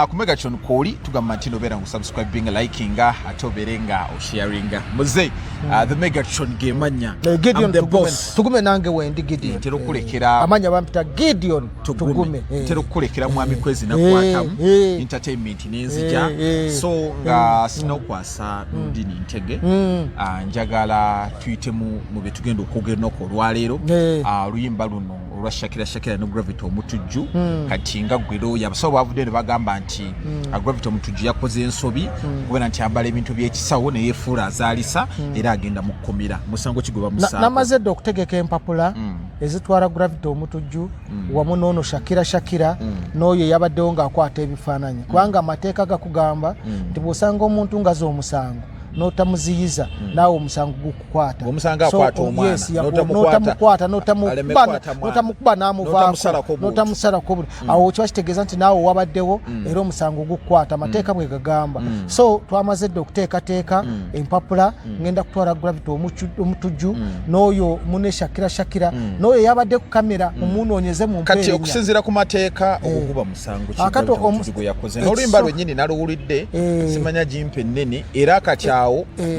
Akumega chon koli tugamba nti nobera ngu subscribing likinga atoberenga o sharinga muze the Megatron gemanya Gideon the boss tugume nange wendi Gideon tero kulekera amanya bampita Gideon tugume tero kulekera mwami kwezi na kwatamu entertainment nenzija so nga sinokwasa ndini ntege njagala tuitemu mu betugendo okugenda okolwalero luyimba luno olwa Shakira no Gravity omutujju kati nga gwero yabasawo bavude ne bagamba nti Gravity omutujju yakoze ensobi kubera nti abala ebintu by'ekisawo ne yefuula azalisa era agenda mu kkomera musango kigoba musango namaze okutegeka empapula ezitwala Gravity omutujju wamu n'ono Shakira n'oyo yabaddewo ng'akwata ebifaananyi kubanga amateeka gakugamba nti bw'osanga omuntu ngaza omusango notamuziyiza nawe omusango gukukwata omusanga akwata omwana notamukwata notamukuba namuvaako notamusalako awo kiba kitegeeza nti naawe wabaddewo era omusango gukukwata amateeka bwe gagamba so twamaze dde okuteekateeka empapula ngenda kutwala Gravity omutujju n'oyo mune Shakira n'oyo yabadde ku kamera mumunoonyeze mu mbeera kati okusinziira ku mateeka okukuba musango kigo yakoze n'oluyimba lwennyini naluwulidde simanya jimpe nnene era kati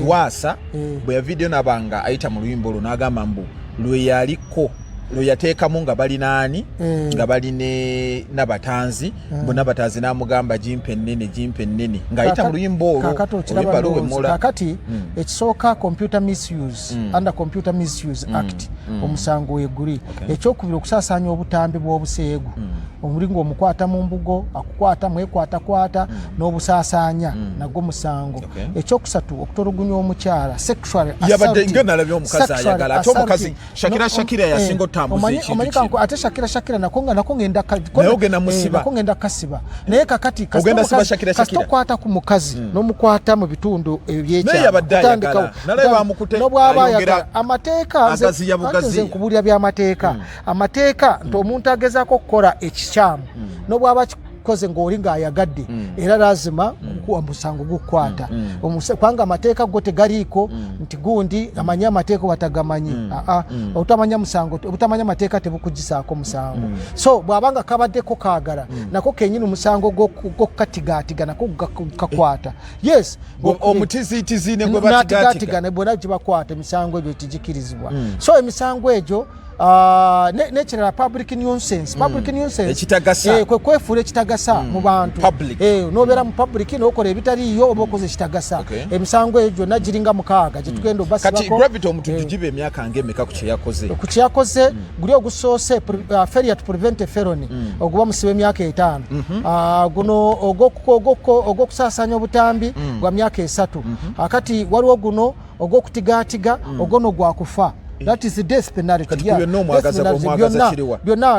Lwasa bwe ya video nabanga ayita mu luyimbo luno agamba mbu lwe yaliko lo yateekamu nga bali nani nga bali ne nabatanzi mbona batanzi namugamba jimpe nnene nga ayita mu luyimbo olwo kakati ekisooka computer misuse under computer misuse act omusango weguli ekyokubiri okusaasanya obutambi bw'obuseegu omulingo omukwata mu mbugo akukwata mwekwata n'obusaasanya nagwo musango ekyokusatu okutulugunya omukyala sexual assault yabadde ngena labyo omukazi ayagala ate omukazi Shakira yasinga omanyi ate Shakira nako ngenda kasiba naye kakati kasitokwata ku mukazi n'omukwata mu bitundu ebyekyanobwaba ayagala amateeka nze nkubulya by'amateeka amateeka nti omuntu agezaako okukola ekikyamu n'obwaba koze ng'oli ng'ayagadde era lazima omusango gukwata kubanga amateeka go tegaliiko nti gundi amanyi amateeka watagamanyi obutamanya amateeka tebukugisaako musango so bw'abanga kabaddeko kaagala nako kenyini omusango gokukatigaatiga nako kakwata yes omutiziitizi ne gwe batigaatiga bwona gibakwata emisango egyo tigikirizibwa so emisango egyo nekirala public nuisance ekitagasa kwefuula ekitagasa mu bantu nobeera mu public nokola ebitaliyo oba okoze ekitagasa emisango egyo gyonna giringa mukaaga gyetugenda obasibako Gravity omutujju giba emyaka ng'emeka ku kyeyakoze guli ogusoose failure to prevent a felony oguba musiba emyaka 5 guno ogw'okusaasanya obutambi gwa myaka 3 akati waliwo guno ogw'okutigaatiga ogono gwakufa. That is the death penalty. Byonna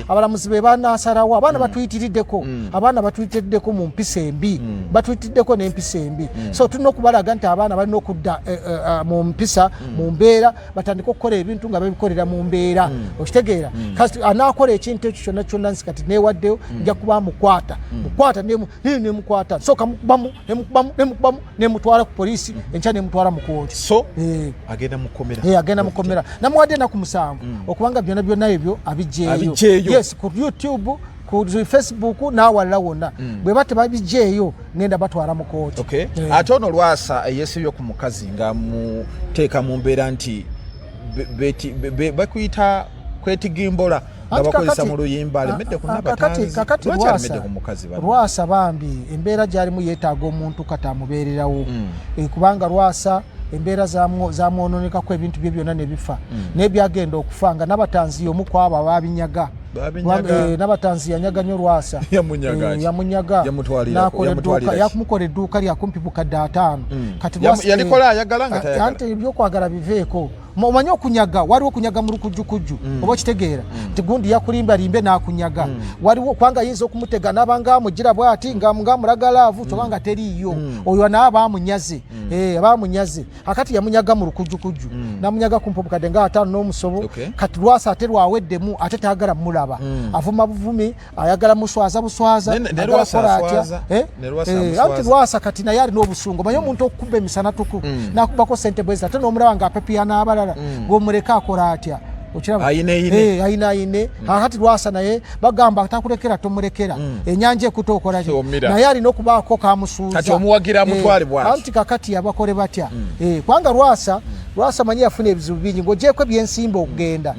abalamuzi be banasalawo abaana batuyitiriddeko mu mpisa embi batuyitiriddeko n'empisa embi so tulina okubalaga nti abaana balina okudda mu mpisa mu mbeera batandika okukola ebintu nga babikolera mu mbeera okitegeera kasi anaakola ekintu ekyo kyonna kati neewaddeyo nja kuba mukwata nemukwata so kamukubamu nemutwala ku poliisi enkya nemutwala mu kooti so agenda mukomera agenda mukomera namuwadde na ku musango okubanga byonna ebyo abijeeyo yes ku YouTube ku Facebook n'awalala wonna bwe bate babijeeyo ngenda batwala mu kooti ate ono Lwasa yeesibye ku mukazi nga muteeka mu mbeera nti bakuyita kwetigimbola nga bakozesa mu luyimba alemedde ku nabatanzi kakati Lwasa bambi embeera gyalimu yeetaaga omuntu katamubeererawo kubanga Lwasa embeera zamwononekako ebintu bye byonna ne bifa n'ebyagenda okufa nga nabatanzi omu kwabo babinyaga nabatanzi yanyaga nnyo Lwasa yamunyaga yakumukola edduuka lyakumpi bukadde 5 kati yalikola ayagala nga tayagala anti ebyokwagala biveeko omanyi okunyaga waliwo okunyaga mu lukujjukujju oba okitegeera nti gundi yakulimbalimbe n'akunyaga waliwo kwanga yinza okumutega n'abanga amugira bw'ati ng'amulaga laavu kyobanga teriiyo oyo naye abamunyaze akati yamunyaga mu lukujjukujju namunyaga kumpi obukadde nga 5 n'omusobo kati Lwasa ate lwaweddemu ate tayagala mulaba avuma buvumi ayagala muswaza ayagala kola atya anti Lwasa kati naye alina obusungu omanyi omuntu okukuba emisana tuku n'akubako ssente bwezi ate n'omulaba ng'apepya n'abalala ng'omuleka akola atya ayine hati Lwasa naye bagamba atakulekera tomulekera enyanja ekutokola naye alina okubaako kamusuuza kati omuwagira mutwale bwaki anti kakati abakole batya kwanga Lwasa manyi yafuna ebizibu bingi ng'ogyeko ebyensimba okugenda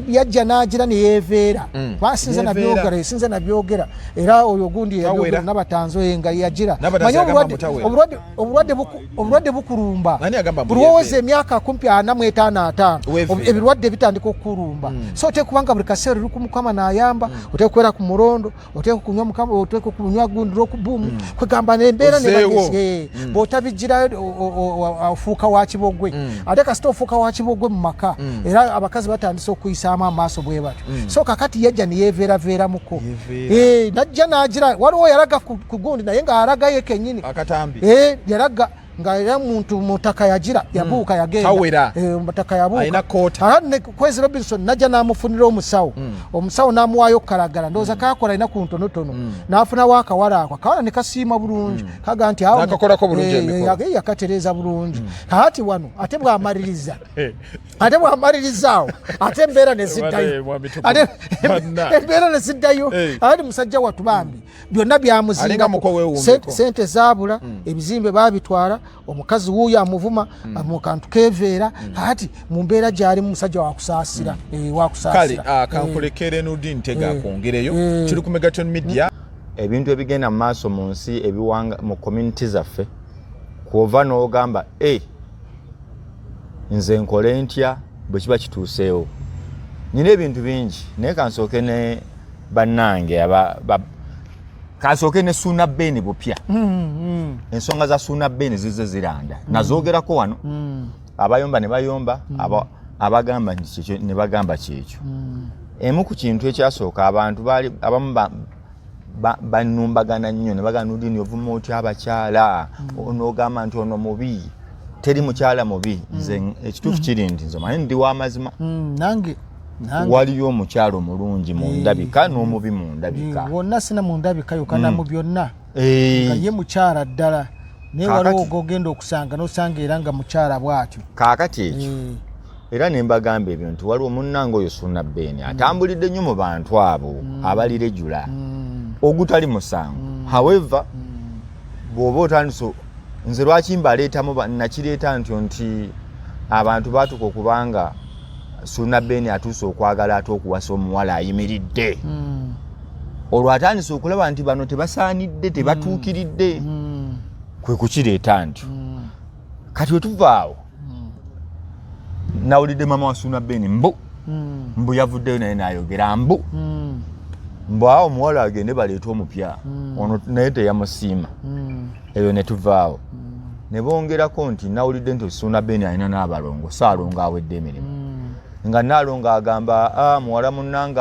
yajja n'agira ne yeeveera basinze nabyogera era oyo gundi n'abatanzo yenga yagira manyi obulwadde bukulumba buli woweza emyaka 45 ebirwadde bitandika okukulumba so oteekubanga buli kaseera oli ku Mukama n'ayamba oteekukwera ku mulondo oteekukunywa Mukama oteekukunywa gundi lw'okubuumu kwegamba n'embeera ne bw'otabigirayo ofuuka wa kibogwe ate kasita ofuuka wa kibogwe mu maka era abakazi batandise okuyisaamu amaaso bwe batyo so kakati yajja ne yeeveeraveeramuko najja n'agira waliwo yalaga ku gundi naye ng'alagayo kennyini yalaga nga era muntu mutaka yagira yabuuka yagenda mutaka yabuuka ayina koota Kwezi Robinson najja n'amufunira omusawo n'amuwaayo kalagala ndowooza kakola alina ku ntonotono n'afuna waakawala ako akawala ne kasiima bulungi kaga nti yakatereeza bulungi kakati wano ate bw'amalirizaawo ate embeera ne ziddayo ate musajja wattu bambi byonna byamuzinga sente zaabula ebizimbe baabitwala omukazi wuuyo amuvuma mu kantu keeveera ati mu mbeera gyali musajja wakusaasira kale kankulekere Nurdin Ntega akongereyo kiri ku Megaton Media ebintu ebigenda mu maaso mu nsi ebiwanga mu community zaffe kwova n'ogamba nze nkole ntya bwe kiba kituuseewo nina ebintu bingi naye kansooke ne bannange kasooke ne Suna Beni bupya ensonga za Suna Beni zize ziranda nazoogerako wano abayomba ne bayomba abagamba ne bagamba kyekyo emu ku kintu ekyasooka abantu baali abamu banumbagana nnyo ne bagamba Nurdin ovuma otya abakyala onogamba nti ono mubi teri mukyala mubi nze ekituufu kiri nti nze manyi ndi w'amazima nange waliyo omukyalo mulungi mu ndabika n'omubi mu ndabika wonna sina mu ndabika yokana mu byonna nga ye mukyala ddala naye waliwo ogenda okusanga n'osanga era nga mukyala bw'atyo kaakati ekyo era ne mbagamba ebyo nti waliwo munnange oyo Suna Beni atambulidde nnyo mu bantu abo abalirejula ogutali musango however bw'oba otandise nze lwaki mbaleetamu nakireeta nti abantu baatuka okubanga Suna Beni atuuse okwagala ate okuwasa omuwala ayimiridde olwo atandise okulaba nti bano tebasaanidde tebatuukiridde kwe kukireeta nti kati wetuvaawo nawulidde mama wa Suna Beni mbu yavuddeyo naye n'ayogera mbu awo omuwala agende baleeta omupya ono naye teyamusiima eyo ne tuvaawo ne bongerako nti nawulidde nti Suna Beni alina n'abalongo Saalongo awedde emirimu nga Naalongo agamba muwala munnange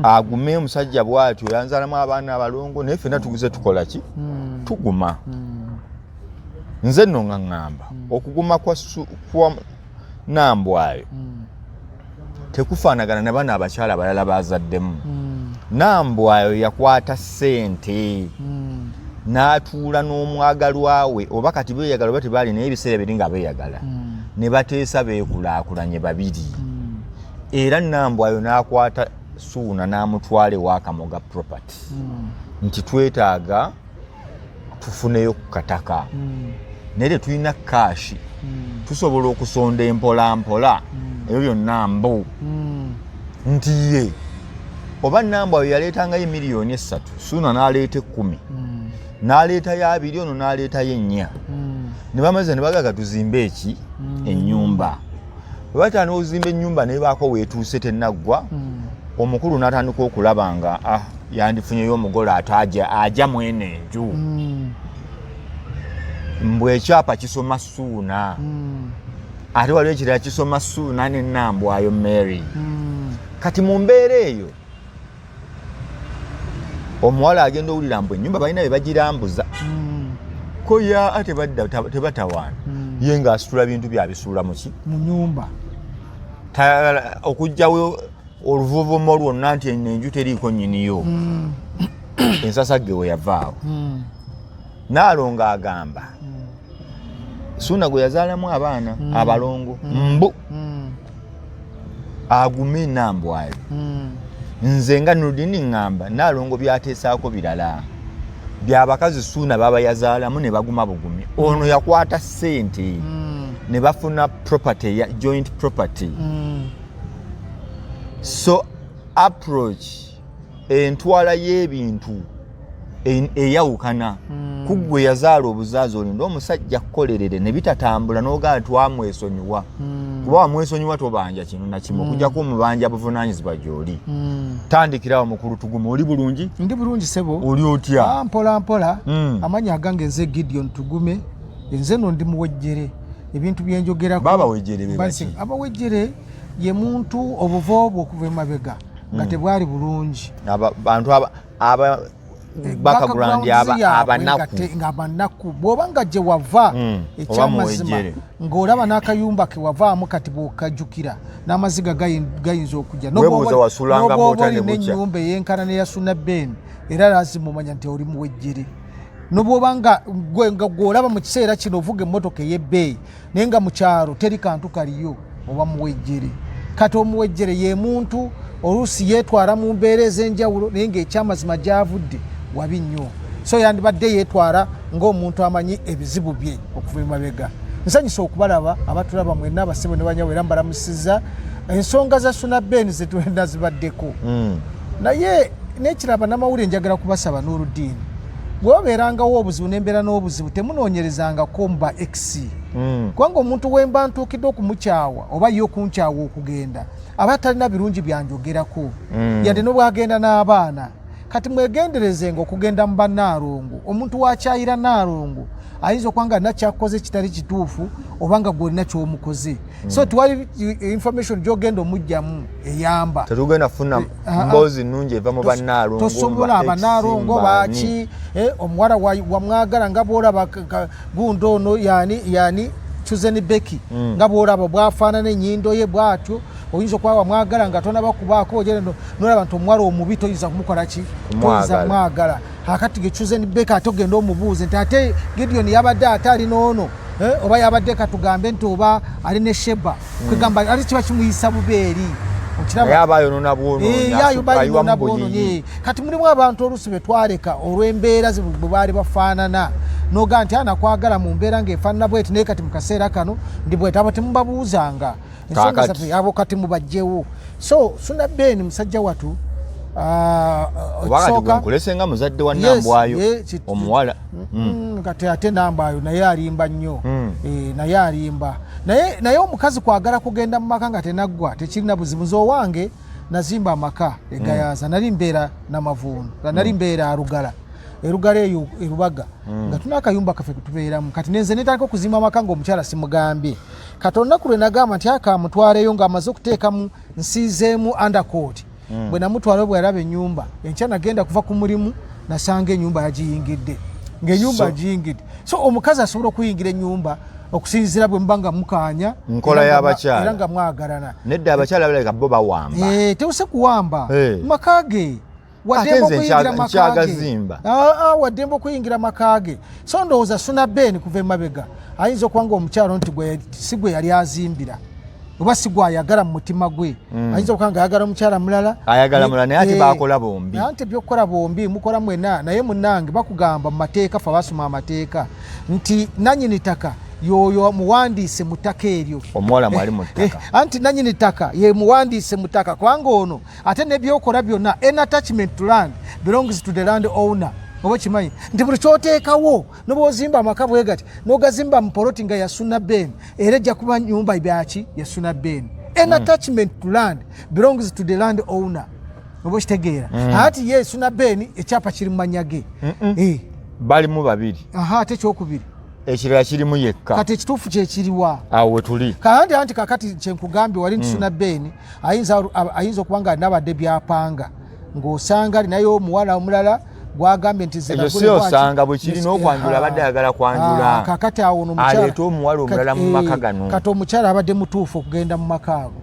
agume omusajja bw'atyo yanzalamu abaana abalongo naye ffenna tuguze tukola ki tuguma nze nno nga ŋŋamba okuguma kwa Nambwayo tekufaanagana ne bano abakyala abalala bazaddemu Nambwayo yakwata ssente n'atuula n'omwagalwa we oba kati beeyagala oba tebaali naye ebiseera biri nga beeyagala ne bateesa beekulaakulanye babiri era Nambwayo n'akwata Suuna n'amutwala ewa Kamoga property nti twetaaga tufuneyo ku kataka naye tetulina kaashi tusobola okusonda empolampola ebyo byonna mbu nti ye oba Nambwayo yaleetangayo miliyoni 3 Suuna n'aleeta 10 n'aleetayo 2 ono n'aleetayo 4 ne bamaze ne bagaga tuzimbe ennyumba bwe batandika okuzimba ennyumba naye baako weetuuse tennaggwa omukulu n'atandika okulaba nga yandifunyeyo omugole ajja mwene enju mbwe ekyapa kisoma Suuna ate waliwo ekirala kisoma Suuna ne Nambwayo Mary kati mu mbeera eyo omuwala agenda owulira mbwe ennyumba balina be bagirambuza koya ate badda tebatawaana ye ng'asitula bintu byabisuula mu nyumba okugjawo oluvuvumo lwonna nti enju teriiko nnyiniyo ensasagge we yavaawo Naalongo agamba Suuna gwe yazaalamu abaana abalongo mbu agume nambwayo nze nga Nurdin ngamba Nalongo byateesaako birala byabakazi suuna baba yazaalamu ne baguma bugumi ono yakwata ssente ne bafuna property ya joint property so approach entwala y'ebintu eyawukana kuggwe yazaala obuzaazi olinda omusajja kukolerere ne bitatambula n'ogaa twamwesonyiwa kuba wamwesonyiwa tobanja kino nakimu okujjako omubanja buvunaanyizibwa gy'oli tandikirawo mukulu Tuguma oli bulungi ndi bulungi sebo oli otya mpola mpola amanyi agange nze Gideon Tugume nze no ndi muwejjere ebintu byenjogerako baba wejjere basi abawejjere ye muntu obuvobo okuva emabega nga tebwali bulungi abantu aba background abanaku bwoba nga gye wava ekyamazima ng'olaba n'akayumba ke wavaamu kati bw'okajjukira n'amaziga gayinza okujja n'oba olina ennyumba eyenkana neya Sunaben era lazima omanya nti oli muwejjere n'obwoba nga gw'olaba mu kiseera kino ovuga emmotoka ey'ebbeeyi naye nga mu kyalo teri kantu kaliyo oba muwejjere kati omuwejjere ye muntu oluusi yeetwala mu mbeera ez'enjawulo naye ng'ekyamazima gy'avudde wabi nnyo so yandibadde yeetwala ng'omuntu amanyi ebizibu bye okuva emabega nsanyusa okubalaba abatulaba mwenna abasibo ne banyawo era mbalamusizza ensonga za Sunaben zetwenda zibaddeko naye n'ekiraba n'amawulire njagala kubasaba Nurdin bw'obeerangawo obuzibu n'embeera n'obuzibu temunoonyerezangako muba x kubanga omuntu wemba ntuukidde okumukyawa oba ye okunkyawa okugenda aba talina birungi byanjogerako yadde n'obwagenda n'abaana kati mwegenderezenga okugenda mu bannaalongo omuntu wakyayira Naalongo ayinza okuba nga nakyakoze kitali kituufu oba nga gwolina kyomukoze so tiwali information gyogenda omujjamu eyamba tetugenda kufuna mboozi nnungi eva mu bannaalongo tosobola abannaalongo baki omuwala wamwagala nga bwolaba gundi ono yani Chuzeni Beki nga bwolaba bwafaanana ennyindo ye bwatyo oyinza okuba wamwagala nga tonabakubaako ogenda nolaba nti omuwala omubi toyinza kumukola ki toyinza mwagala akati ge Chuzeni Beki ate ogenda omubuuze nti ate Gideon yabadde ate alina ono oba yabadde katugambe nti oba ali ne Sheba kwegamba ali kiba kimuyisa bubeeri kati mulimu abantu oluusi betwaleka olw'embeera bwe baali bafaanana noga nti anakwagala mu mbeera ng'efaanana bweti naye kati mu kaseera kano ndi bweti abo temubabuuzanga ensonga zaffe abo kati mubajjewo so Sunaben musajja watu nkulese nga muzadde wa Nambwayo omuwala kati ate Nambwayo naye alimba nnyo naye alimba naye omukazi kwagala kugenda mu maka nga tenaggwa tekirina buzibu nze owange nazimba amaka egayaza nali mbeera Namavuunu nali mbeera Arugala erugala eyo erubaga nga tuna akayumba kaffe kutubeeramu kati nenze netandika okuzimba amaka ng'omukyala simugambye kati olunaku lwe nagamba nti akamutwaleyo ng'amaze okuteekamu nsiizeemu undercoat bwe namutwala bwe yalaba ennyumba enkya nagenda kuva ku mulimu nasanga ennyumba yagiyingidde ng'ennyumba agiyingidde so omukazi asobola okuyingira ennyumba okusinzira bwe mba nga mukaanya nkola y'abakyala era nga mwagalana nedda abakyala baleka bo bawamba teuse kuwamba makage waddemba okuyingira makage so ndowooza Sunaben kuva emabega ayinza okuba nga omukyalo nti si gwe yali azimbira oba si gwe ayagala mu mutima gwe ayinza okuba nga ayagala omukyala mulala ayagala mulala naye ate bakola bombi nti ebyokukola bombi mukola mwena naye munnange bakugamba mu mateeka fe basoma amateeka nti nanyini ttaka yoyo muwandiise mu ttaka eryo omuwala mwali mu ttaka anti nanyini ttaka ye muwandiise mu ttaka kubanga ono ate n'ebyokola byonna an attachment to land belongs to the land owner oba kimanyi nti buli kyoteekawo noba ozimba amaka bwe gati n'ogazimba mu poloti nga ya Sunaben era ejja kuba nnyumba byaki ya Sunaben an attachment to land belongs to the land owner oba okitegeera ati ye Sunaben ekyapa kiri mu mannya ge balimu babiri ate kyokubiri ekirala kirimu yekka kati ekituufu kyekiriwa awo wetuli kandi anti kakati kyenkugambye wali nti Sunaben ayinza okuba nga nabadde byapanga ng'osanga alinayo omuwala omulala gwagambye nti ekyo si osanga bwe kirina okwanjula abadde ayagala kwanjula kakati awo aleeta omuwala omulala mu maka gano kati omukyala abadde mutuufu okugenda mu maka ago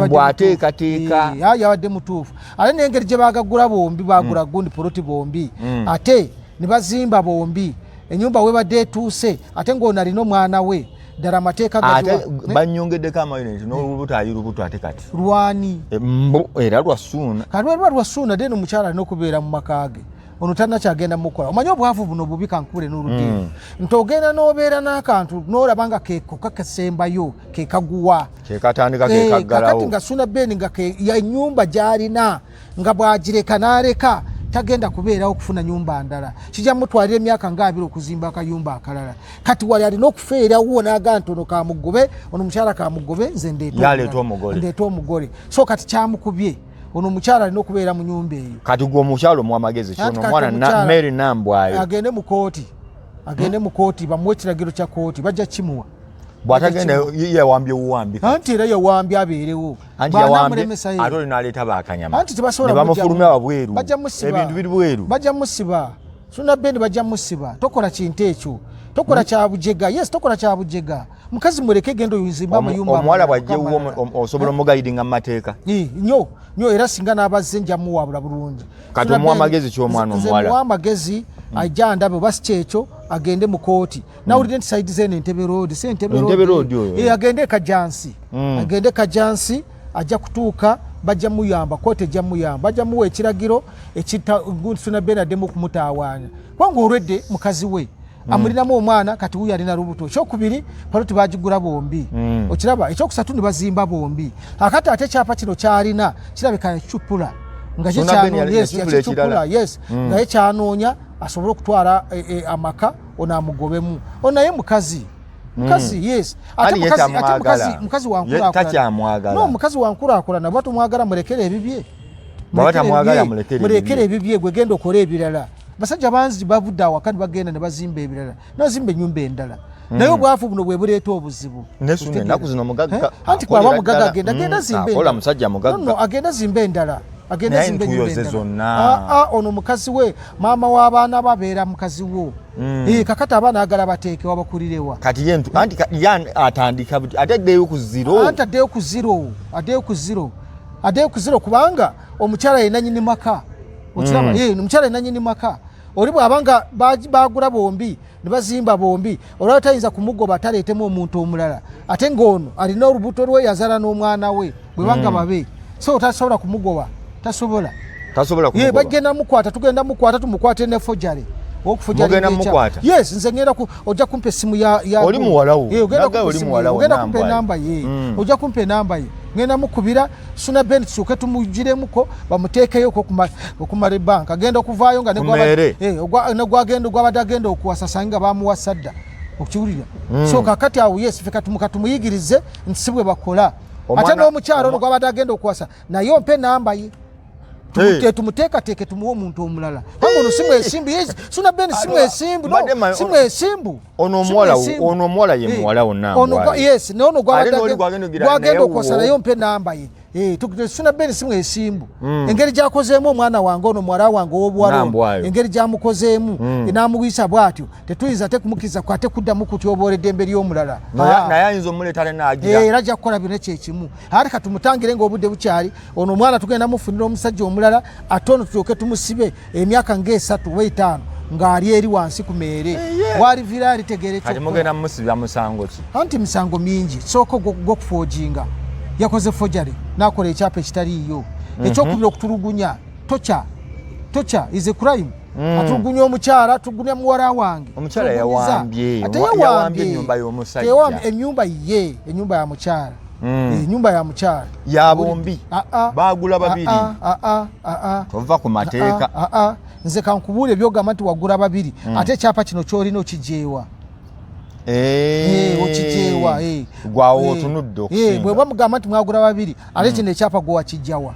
bwateekateeka yabadde mutuufu ate n'engeri gye bagagula bombi bagula gundi poloti bombi ate ne bazimba bombi ennyumba webadde etuuse ate ng'ono alina omwana we dara mateeka ate banyongeddeko amayineti n'olubuto ayirubuto ate kati lwani mbu era lwasuuna kati lwasuuna deni omukyala alina okubeera mu makaage ono tannakyagenda mukola omanyi obwavu buno bubi kankubule n'olugendo nti ogenda n'obeera n'akantu n'olaba nga kekoka kasembayo kekaguwa kekatandika kekaggalawo kakati nga Suna Ben nga ennyumba gy'alina nga bw'agireka n'aleka tagenda kubeerawo okufuna nyumba ndala kijja mutwalira emyaka nga 2 okuzimba akayumba akalala kati wali alina okufeerawo n'aga nti ono kamugobe ono mukyala kamugobe nze ndeeta omugole so kati kyamukubye ono mukyala alina okubeera mu nyumba eyo kati gwe omukyala omuwa amagezi kyono omwana Mary Nambwayo agende mu kooti bamuwe ekiragiro kya kooti bajja kimuwa bw'atagenda yawambye buwambi anti era yawambye abeerewo banamulemesa ate oli n'aleeta bakanyama anti tebasobola ne bamufulumya wabweru ebintu biri bweru bajja musiba Suna Ben bajja musiba tokola kintu ekyo tokola kya bujega yes tokola kya bujega mukazi muleke gendo yuzimba amayumba omwala bwajjewo osobola omugayidinga mu mateeka nyo era singa n'abazze njamu wabula bulungi kati omuwa amagezi ky'omwana omuwala omuwa amagezi ajja ndabe basi kyekyo agende mu kooti nawulire nti saidi zene Entebbe Road agende kajansi ajja kutuuka bajja muyamba kooti ejja muyamba bajja muwa ekiragiro ekita Suna Ben addemu okumutaawaanya kubanga olwedde mukazi we amulinamu omwana kati wuyo alina lubuto ekyokubiri paloti bagigula bombi okiraba ekyokusatu ne bazimba bombi akati ate kyapa kino kyalina kirabika ekyupula nga naye kyanoonya asobole okutwala amaka ono amugobemu ono naye mukazi yes ate mukazi wankulaakulana baba tumwagala mulekere ebibye mulekere ebibye gwe genda okola ebirala basajja banzi babudde awakati bagenda ne bazimba ebirala nozimba ennyumba endala naye obwavu buno bwe buleeta obuzibu ennaku zino mugagga anti kwaba mugagga agenda zimba endala ono mukazi we maama w'abaana babeera mukazi wo kakati abaana agala bateekewa bakulirewa kati yentu anti atandika ataddeyo ku zero kubanga omukyala yenna nyini maka okiraba omukyala yenna nyini maka oli bw'abanga bagula bombi ne bazimba bombi olwala tayinza kumugoba taleetemu omuntu omulala ate ng'ono alina olubuto lwe yazaala n'omwana we bwe banga babe so tasobola kumugoba tasobola bagenda mukwata tugenda mukwata tumukwate ne fojale yes nze ngenda ojja kumpa essimu ya oli muwalawo ogenda kumpa enamba ye ojja kumpa enamba ye ngenda mukubira Suna Ben tusuke tumugiremuko bamuteekeyo okumala ebbanka agenda okuvaayo nga negwagenda gwabadde agenda okuwasa sanga bamuwasadda okukiwulira so kakati awo yes feka tumuyigirize nti si bwe bakola ate n'omukyalo ono gwabadde agenda okuwasa naye ompe enamba ye tumuteekateeke tumuwa omuntu omulala kubanga ono Suna Ben simwesimbu ono omuwala ye muwala wonna yes nono gwagenda okuwasa naye ompe enamba ye Suna Ben simwesimbu engeri gyakozeemu omwana wange ono muwala wange ow'obuwala engeri gyamukozeemu n'amuyisa bw'atyo tetuyinza te kumukiriza kwate kuddamu kutyoboola eddembe ly'omulala naye ayinza omuleeta n'agira era ajja kukola byonna kyekimu ate katumutangire ng'obudde bukyali ono omwana tugenda mufunira omusajja omulala ate ono tulyoke tumusibe emyaka nga3 oba 5 ng'ali eri wansi ku meere waalivira alitegeere kati mugenda musibya musango ki anti misango mingi sooka gw'okufoojinga yakoze fojale nakola ekyapa ekitaliiyo ekyokubira okutulugunya tocha is a crime atulugunya omukyala atulugunya muwala wange omukyala yawambye ennyumba y'omusajja ennyumba ya mukyala ennyumba ya mukyala ya bombi baagula babiri tova ku mateeka nze kankubuule byogamba nti wagula babiri ate ekyapa kino kyolina okijeewa okijeewa gwawo otunudde okusinga bwe bamugamba nti mwagula babiri ate kino ekyapa gwe wakijjawa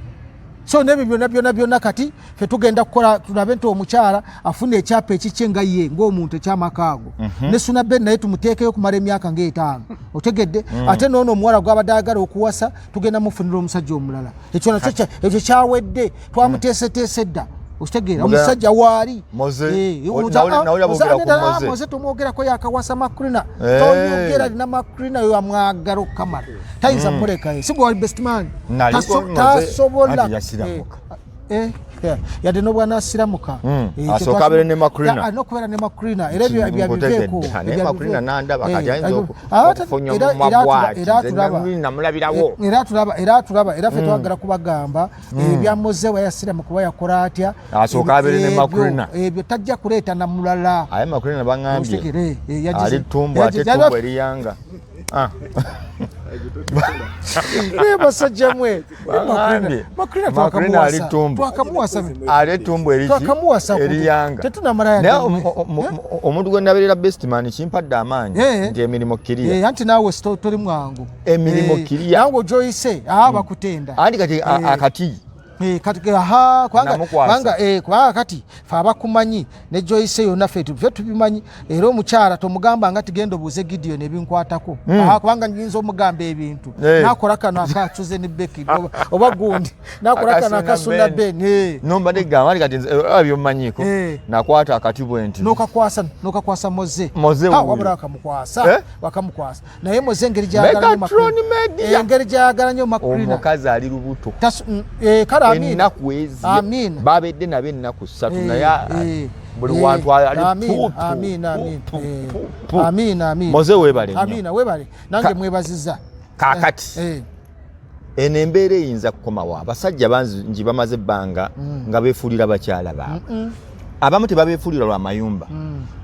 so nebyo byonna kati fe tugenda kukola tulabe nti omukyala afuna ekyapa ekikye nga ye ng'omuntu ekyamaka ago ne Suna Ben naye tumuteekeyo kumala emyaka nga5 otegedde ate noono omuwala gwabadde ayagala okuwasa tugenda mufunira omusajja omulala ekyo nakyo ekyo kyawedde twamuteeseteese dda okitegeera omusajja waali moze tomwogerako yakawasa makrina tonyogera alina makrina yo amwagala okukamala tayinza mulekayo si gwe wali best man tasobola yadde n'obwana asiramuka asooka abeere ne Macrina n'okubeera ne Macrina era ebyo byabiveeko ne Macrina n'andaba kati ayinza okufunya mu mabwati namulabirawo era atulaba era ffe twagala kubagamba ebyamuzeewa yasiramuka kuba yakola atya asooka abeere ne Macrina ebyo tajja kuleeta na mulala aye Macrina baŋŋambye ali ttumbu ate ttumbu eriyanga basajja mwe Macrina twakamuwasa eriyanga naye omuntu gwe ndaberera bestman kimpadde amaanyi nti emirimu kiriya anti naawe toli mwangu emirimu kiriya nange ojoyise bakutenda anti kati akati kubanga kati fe abakumanyi ne Joyce yonna ffe tubimanyi era omukyala tomugamba nga tigenda obuuze Gideon ebinkwatako kubanga nyinza omugamba ebintu nakola kano akacuze ne Becky oba gundi nakola kano akasunda Ben nombadde gamba kati byomanyiko nakwata akati bwenti nokakwasa moze wabula wakamukwasa naye moze engeri gyagala nnyo Macrina omukazi ali lubuto ennaku ezi babedde nabo ennaku 3 naye buli wantu ali moze webale nange mwebaziza kakati eno embeera eyinza kukomawo abasajja bangi bamaze ebbanga nga beefuulira bakyala baabwe abamu tebabeefuulira lwa mayumba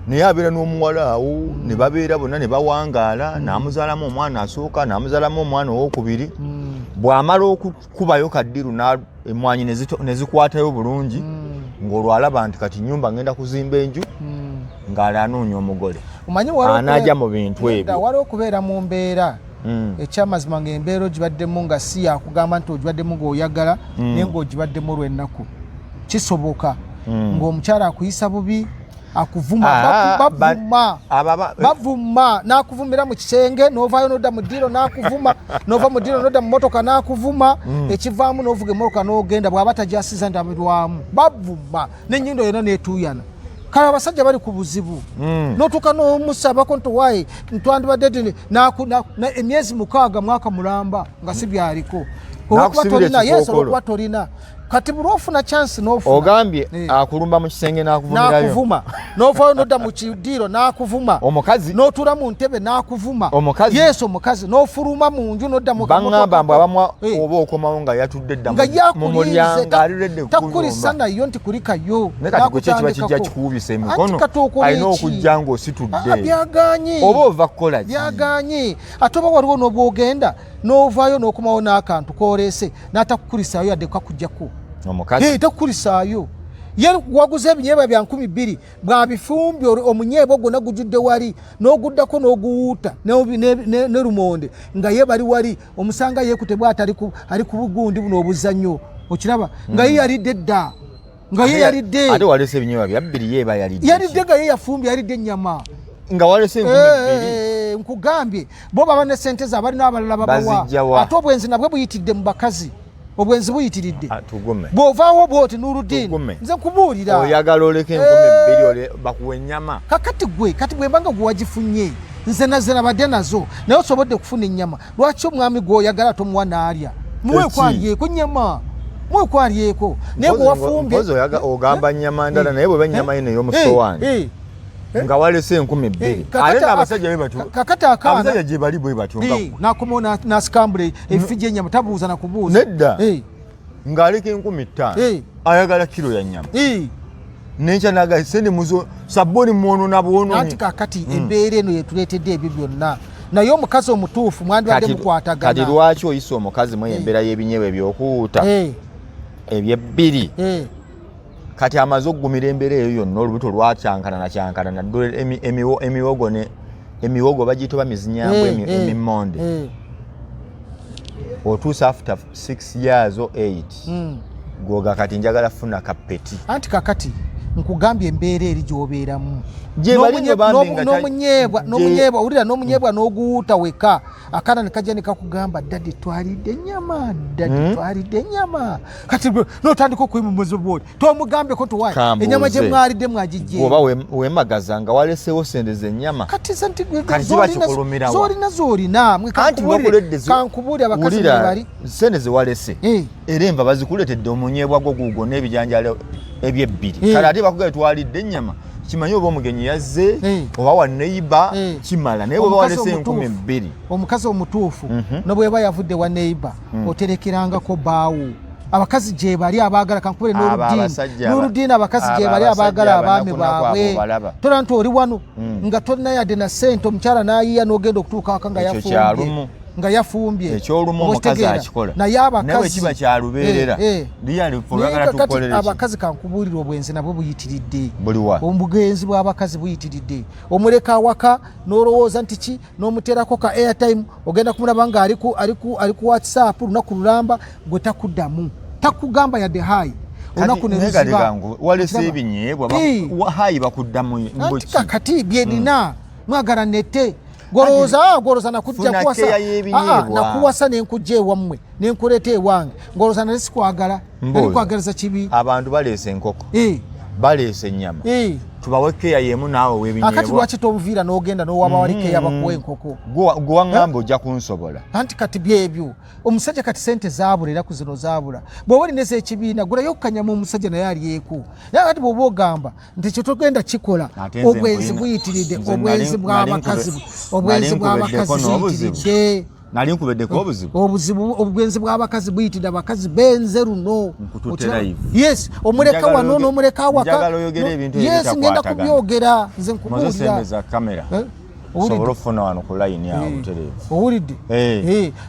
naye abeera n'omuwala awo ne babeera bonna ne bawangaala n'amuzaalamu omwana asooka n'amuzaalamu omwana owokubiri bw'amala okukubayo kaddiru emwanyi ne zikwatayo bulungi ng'olwalaba nti kati nyumba ngenda kuzimba enju ng'ala anoonya omugole anajja mu bintu ebyo waliwo okubeera mu mbeera ekyamazima ng'embeera ogibaddemu nga si yakugamba nti ogibaddemu ng'oyagala naye ng'ogibaddemu olw'ennaku kisoboka ng'omukyala akuyisa bubi bavuma nakuvumira mu kisenge novayo nodda mu ddiro nakuvuma nova mu ddiro nodda mu motoka nakuvuma ekivaamu novuga emotoka nogenda bw'aba tajasiza ndamirwamu bavuma n'ennyindo yonna netuuyana kale abasajja bali ku buzibu notuuka n'omusabako nti wayi ntwandibadde emyezi 6 mwaka mulamba nga si byaliko olwokuba tolina kati bulofuna chance n'ofuna ogambye akulumba mu kisenge nakuvuma novayo nodda mu kidiro nakuvuma omukazi notuula mu ntebe nakuvuma yesu omukazi nofuluma mu nju nodda mu baŋŋamba mbu abamu oba okomawo nga yatudde dda mu mulyango aliredde takulisa nayo nti kulikayo kati kwe kiba kijja kikuubisa emikono alina okujja ng'ositudde byaganye oba ova kukola ki byaganye ate oba waliwo n'obwogenda novayo n'okomawo n'akantu koolese n'atakukulisaayo yadde kakujjako omukazi takukulisaayo ye waguze ebinyeebwa bya 200 bwabifumbye omunyeebwa gwonna gujudde wali n'oguddako n'oguwuuta ne lumonde nga ye bali wali omusanga yeekute bw'ati ali ku bugundi buno obuzannyo okiraba nga ye yalidde dda nga ye yalidde ate walese ebinyeebwa bya 2 yeeba yalidde nga ye yafumbye yalidde ennyama nga walese 12 nkugambye bo baba ne sente ze abalina abalala babawa ate obwenzi nabwe buyitidde mu bakazi obwenzi buyitiridde bw'ovaawo bwoti Nuruddin nze nkubuulira oyagala oleka 12 bakuwa ennyama kati gwe mbanga gwe wagifunye nze nabadde nazo naye osobodde kufuna ennyama lwaki omwami gw'oyagala tomuwa n'alya muwekwalyeko ennyama muwekwalyeko naye gwe wafumbye ogamba nnyama ndala naye bweba ennyama yino ey'omusowaani nga walese 12 ate n'abasajja abasajja gye bali bwe batyo nakomawo nasikambula ebifi gy'ennyama tabuuza nakubuuza nedda ng'aleka 15 ayagala kiro ya nnyama nenkya naga sende muzo saboni mwonoona bwonone anti kakati embeera eno yetuleetedde ebyo byonna naye omukazi omutuufu mwandibadde mukwatagana kati lwaki oyisa omukazi mu embeera y'ebinyeebwa ebyokuwuuta ebyebbiri kati amaze okugumira embeera eyo yonna olubuto lwakyankana naddala emiwogo bagiyita bamizinyambo emimonde otuusa after 6 years or 8 gwoga kati njagala funa kapeti anti kakati nkugambye embeera eri gy'obeeramu n'omunyebwa ulira n'omunyebwa n'oguwuuta weka akaana ne kajja ne kakugamba dadi twalidde ennyama kati n'otandika okwemumuza bwoti tomugambeko tuwaye ennyama gye mwalidde mwagijje oba wemagaza nga waleseewo sente z'ennyama kati zolina kankubulire abakazi bali sente ze walese era enva bazikuleetedde omunyebwa gwo guugwo n'ebijanjalo ebyebbiri kale ate bakugaye twalidde ennyama kimanyi oba omugenyi yazze oba wa neighbor kimala naye bwe walese 12,000 omukazi omutuufu nobweba yavudde wa neighbor oterekerangako baawo abakazi gye bali abaagala kankubule n'oluddiini abakazi gye bali abaagala abaami baabwe tola nti oli wano nga tolina yadde na ssente omukyala n'ayiya n'ogenda okutuuka waka nga yafumbye ekyolumu omukazi akikola naye abakazi kiba kyalubeerera abakazi kankubulira obwenzi nabwo buyitiridde obugenzi bw'abakazi buyitiridde omuleka awaka n'olowooza nti ki n'omuteerako ka airtime ogenda kumulaba nga ali ku whatsapp lunaku lulamba gwe takuddamu takugamba yadde hayi olunaku neruziba walese ebinyeebwa hayi bakuddamu kati byenina mwagala nette goroza nakujja kuwasa nakuwasa nenkujja ewammwe nenkuleeta ewange ngoroza nali sikwagala nali kwagereza kibi abantu baleese enkoko baleese ennyama tubawe keya yemu naawe w'ebinyeebwa akati lwaki tomuviira n'ogenda n'owaba keya bakuwa enkoko gwe waŋŋamba ojja kunsobola anti kati byebyo omusajja kati sente zaabula era ku zino zaabula bw'oba olina ez'ekibiina gulayo okukanyama omusajja naye alyeku naye kati bw'oba ogamba nti kyetugenda kikola obwenzi buyitiridde obwenzi bw'abakazi buyitiridde nali nkubeddeko obuzibu obwenzi bw'abakazi buyitidde abakazi benze luno yes omuleka wano n'omuleka awaka yes ngenda kubyogera nze nkubulira sobola okufuna wano ku layini yawe butereevu owulidde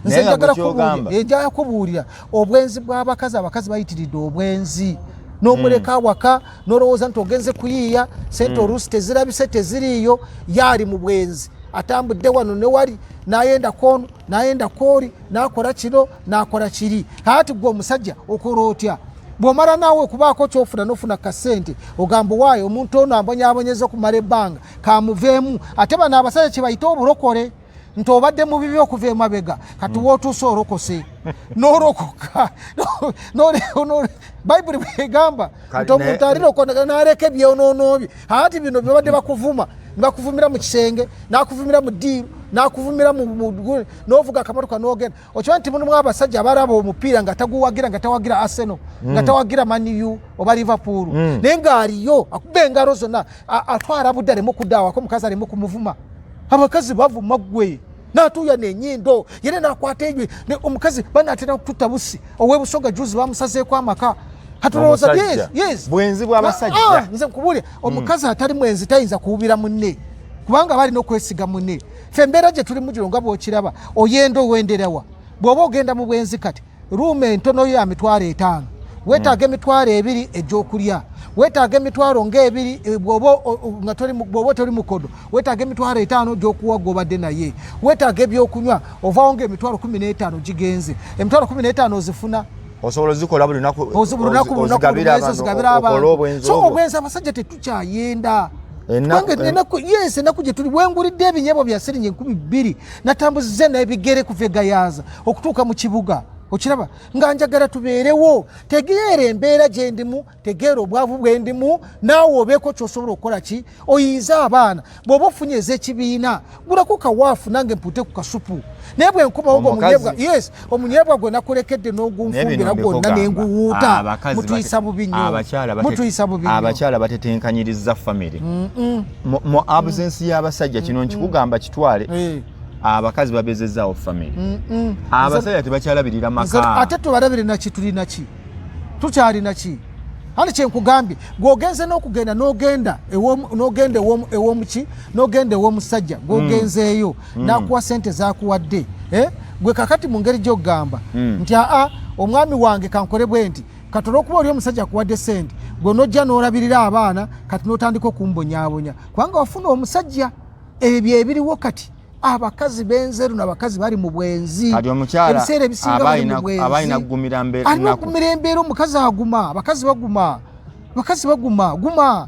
nze njagala kubuulira obwenzi bw'abakazi abakazi bayitiridde obwenzi n'omuleka awaka n'olowooza nti ogenze kuyiiya sente oluusi tezirabise teziriiyo yaali mu bwenzi atambudde wano ne wali nayenda kono nayenda koli nakola kino nakola kiri hati gwe omusajja okola otya bw'omala naawe okubaako kyofuna nofuna kasente ogamba waayo omuntu ono ambonyaabonyeza okumala ebbanga kamuveemu ate bano abasajja kye bayita obulokole nti obadde mu bibi okuva emabega kati wootuusa olokose n'olokoka bayibuli bwegamba nti omuntu alirokoka n'aleka ebyonoono bye hati bino byobadde bakuvuma bakuvumira mu kisenge nakuvumira mu ddiiru nakuvumira n'ovuga akamotoka n'ogenda okimanyi nti mulimu abasajja abalaba omupiira nga taguwagira nga tawagira Arsenal nga tawagira Man U oba Liverpool naye ng'aliyo akuba engalo zonna atwala budde aleme okuddawako omukazi aleme kumuvuma abakazi bavuma gwe n'atuuya n'ennyindo yere n'akwata ebyo omukazi banaatera okututta busi ow'ebusoga juzi bamusazeeko amaka hatulowooza yes bwenzi bw'abasajja nze nkubulya omukazi atali mwenzi tayinza kuwubira munne kubanga balina okwesiga munne ffe embeera gye tuli mugiro nga bw'okiraba oyenda owenderawa bw'oba ogenda mu bwenzi kati ruuma entono yo ya mitwalo 5 weetaaga emitwalo 2 egy'okulya weetaaga emitwalo ng'ebiri bw'oba toli mukodo weetaaga emitwalo 5 gy'okuwa gw'obadde naye weetaaga ebyokunywa ovaawo ng'emitwalo 15 gigenze emitwalo 15 ozifuna osobola zikola buli lunaku ozigabira abantu so obwenzi abasajja tetukyayenda enaku gye tuli bwengulidde ebinyeebwa bya siringi 2,000 natambuzizza n'ebigere kuva egayaza okutuuka mu kibuga okiraba nga njagala tubeerewo tegeera embeera gye ndimu tegeera obwavu bwe ndimu naawe obeeko ky'osobola okukola ki oyinze abaana bw'oba ofunye ez'ekibiina gulako kawaafu nange mpute ku kasupu naye bwe nkubawo ng'omunyebwa yes omunyebwa gwe nakulekedde n'ogunfumbira gwonna nenguwuuta mutuyisa bubi nnyo mutuyisa bubi nnyo abakyala batetenkanyiriza famire mu absence y'abasajja kino nkikugamba kitwale abakazi babezezaawo family abasajja tebakyalabirira maka ate tubalabire naki tulina ki tukyalina ki hali kyenkugambye gwogenze n'okugenda n'ogenda ew'omuki n'ogenda ew'omusajja gwogenzeeyo n'akuwa sente zakuwadde gwe kakati mu ngeri gy'okugamba nti omwami wange kankole bwe nti kati olw'okuba oli omusajja akuwadde sente gwe n'ojja n'olabirira abaana kati n'otandika okumbonyaabonya kubanga wafuna omusajja ebyo ebiriwo kati abakazi benzeru n'abakazi bali mu bwenzi ebiseera ebisinga bali mu bwenzi abalina kugumira embeera omukazi aguma abakazi baguma bakazi baguma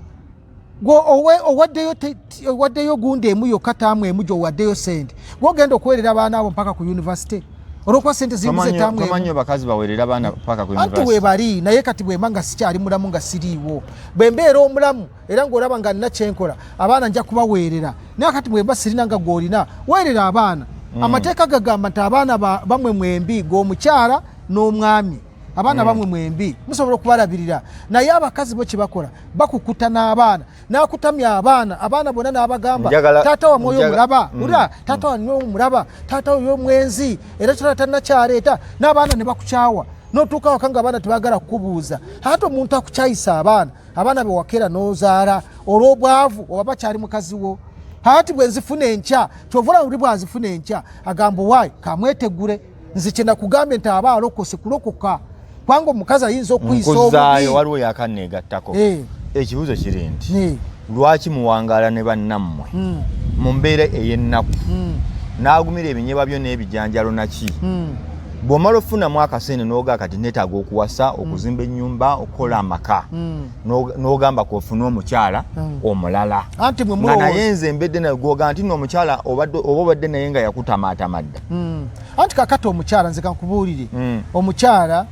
owaddeyo gundi emu yokka taamu emu gy'owaddeyo sente gw'ogenda okuweerera abaana abo mpaka ku university olwokuba sente zibuze taamu emu bakazi baweerera abaana mpaka ku university anti weebali naye kati bwemba nga sikyali mulamu nga siriiwo bwe mbeera omulamu era ng'olaba nga nina kyenkola abaana nja kubaweerera naye kati bwemba sirina nga gw'olina weerera abaana amateeka gagamba nti abaana bamwe mwembi g'omukyala n'omwami abaana bamwe mwembi musobola okubalabirira naye abakazi bo kyebakola bakukuta n'abaana nakutamya abaana bonna n'abagamba taata wa mwoyo omulaba ula taata wa mwoyo omulaba taata oyo mwenzi era kyala tannakyaleeta n'abaana ne bakukyawa n'otuuka waka nga abaana tebagala kukubuuza ate omuntu akukyayisa abaana bewakeera n'ozaala olw'obwavu oba bakyali mukazi wo hati bwe nzifuna enkya kyovula uli bwazifuna enkya agamba waayi kamwetegule nze kye nakugambye nti aba alokose kulokoka kubanga omukazi ayinza okuyisa obubi waliwo yakanneegattako ekibuuzo kiri nti lwaki muwangaala ne bannammwe mu mbeera ey'ennaku n'agumira ebinyeba byo n'ebijanjalo naki bw'omala ofunamu akasente n'ogaa kati neetaaga okuwasa okuzimba ennyumba okukola amaka n'ogamba kwofuna omukyala omulala nga naye nze mbedde nagwoga nti n'omukyala oba obadde naye nga yakutamaatamadda anti kakati omukyala nze kankubuulire omukyala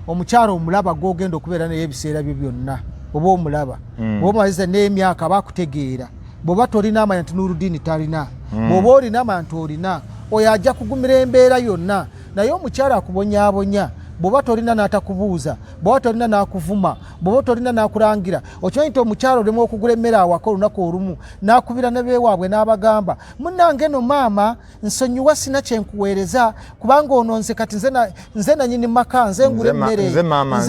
omulaba gw'ogenda okubeera naye ebiseera byo byonna oba omulaba bw'oba omaliza n'emyaka bakutegeera bw'oba tolina amanya nti Nuruddin talina bw'oba olina amanya nti olina oyo ajja kugumira embeera yonna naye omukyala akubonyaabonya bw'oba tolina n'atakubuuza bw'oba tolina n'akuvuma bw'oba tolina n'akulangira okimanyi nti omukyala olema okugula emmere awaka olunaku olumu n'akubira ne beewaabwe n'abagamba munnange no maama nsonyiwa sina kyenkuweereza kubanga ono nze kati nze nanyini maka nze ngula emmere nze maama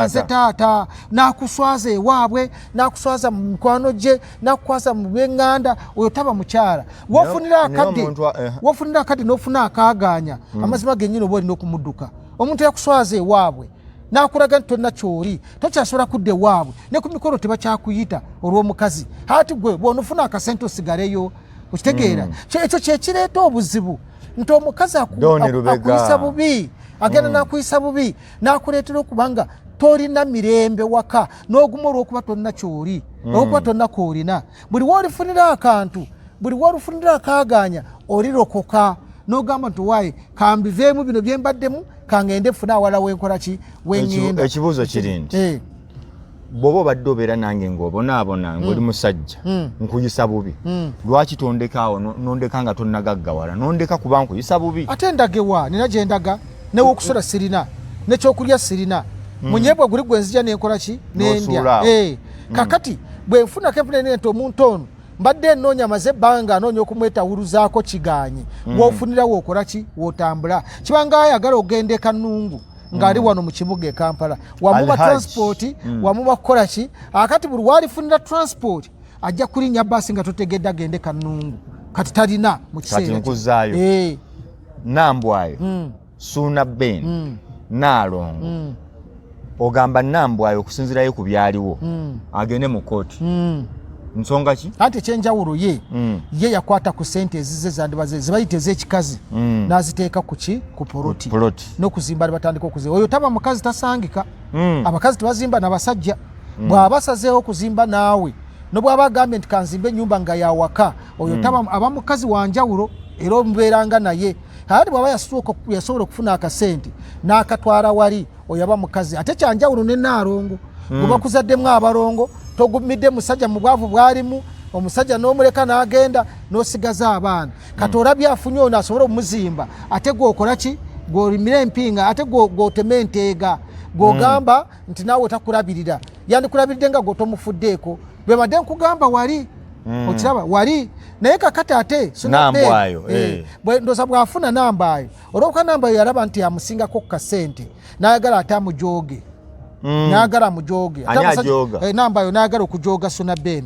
nze taata n'akuswaza ewaabwe n'akuswaza mu mikwano gye n'akukwaza mu b'eŋŋanda oyo taba mukyala wofunira akadde n'ofuna akaaganya amazima gennyini oba olina okumudduka omuntu yakuswaza ewaabwe nakulaga nti tolina kyoli tokyasobola kudda ewaabwe ne ku mikolo tebakyakuyita olw'omukazi hati gwe bw'onofuna akasente osigaleyo okitegeera ekyo kyekireeta obuzibu nti omukazi akuyisa bubi agenda n'akuyisa bubi n'akuleetera okubanga tolina mirembe waka n'oguma olw'okuba tolina kyoli olw'okuba tolina koolina buli woolifunira akantu buli woolifunira akaaganya olirokoka n'ogamba nti waayi kambiveemu bino bye mbaddemu kangende funa awala wenkolaki wengenda ekibuuzo kiri nti bw'oba obadde obeera nange ng'obonaabona ng'oli musajja nkuyisa bubi lwaki tondekaawo nondeka nga tonnagaggawala nondeka kuba nkuyisa bubi ate ndagewa nina gye ndaga newokusula sirina nekyokulya sirina munyebwa guli gwe nzija nenkolaki nendya kakati bwe nfunako enfuna nti omuntu ono mbadde nnoonya maze ebbanga anoonya okumwetawuluzaako kiganye bw'ofunirawo okolaki wotambula kibanga ayagala ogenda e Kanungu ng'ali wano mu kibuga e Kampala wamuba transport wamuba kukolaki akati buli walifunira transport ajja kulinnya basi nga totegedde agende Kanungu kati talina mu kiseera kati nkuzaayo Nambwayo Suuna Ben Naalongo ogamba Nambwayo okusinzirayo ku byaliwo agende mu kooti nsonga ki anti ekyenjawulo ye yakwata ku sente ezize zandibaze zibayite ez'ekikazi n'aziteeka ku poloti n'okuzimba batandika okuzimba oyo taba mukazi tasangika abakazi tebazimba n'abasajja bw'aba asazeewo okuzimba naawe nobw'aba agambye nti kanzimba ennyumba nga yawaka oyo taba aba mukazi wanjawulo era omubeeranga naye ate bw'aba yasobola okufuna akasente n'akatwala wali oyo aba mukazi ate kyanjawulo ne Naalongo bwe bakuzaddemu abalongo togumidde musajja mu bwavu bwalimu omusajja n'omuleka n'agenda n'osigaza abaana kati olabye afunye ono asobole omuzimba ate gwokolaki gwolimira empinga ate gwotema enteega gwogamba nti naawe takulabirira yandikulabiridde nga gwotomufuddeeko bwe badde nkugamba wali okiraba wali naye kakati ate Nambwayo ndoza bwafuna Nambwayo olwokuba Nambwayo yalaba nti amusingako ku kasente n'ayagala ate amujooge n'agala mujoge Nambwayo n'agala okujooga Suuna Ben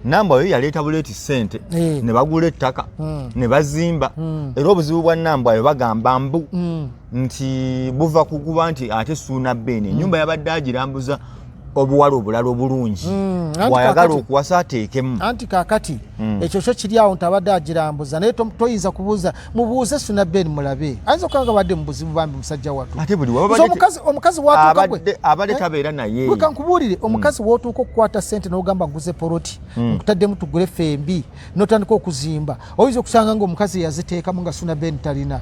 Nambwayo yaleeta buleeti sente ne bagula ettaka ne bazimba era obuzibu bwa Nambwayo bagamba nti buva kukuba nti ate Suuna Ben ennyumba yabadde agirambuza obuwala obulala obulungi bwayagala okuwasa ateekemu anti kakati ekyo kyo kiri awo ntabadde agirambuza naye toyinza kubuuza mubuuze Suna Ben mulabe ayinza okanga badde mu buzibu bambi musajja wattu ate buli omukazi watuuka abadde tabeera naye bwe kankubuulire omukazi wootuuka okukwata ssente n'ogamba nguze poloti nkutaddemu tugule fembi n'otandika okuzimba oyinza okusanga ng'omukazi yaziteekamu nga Suna Ben talina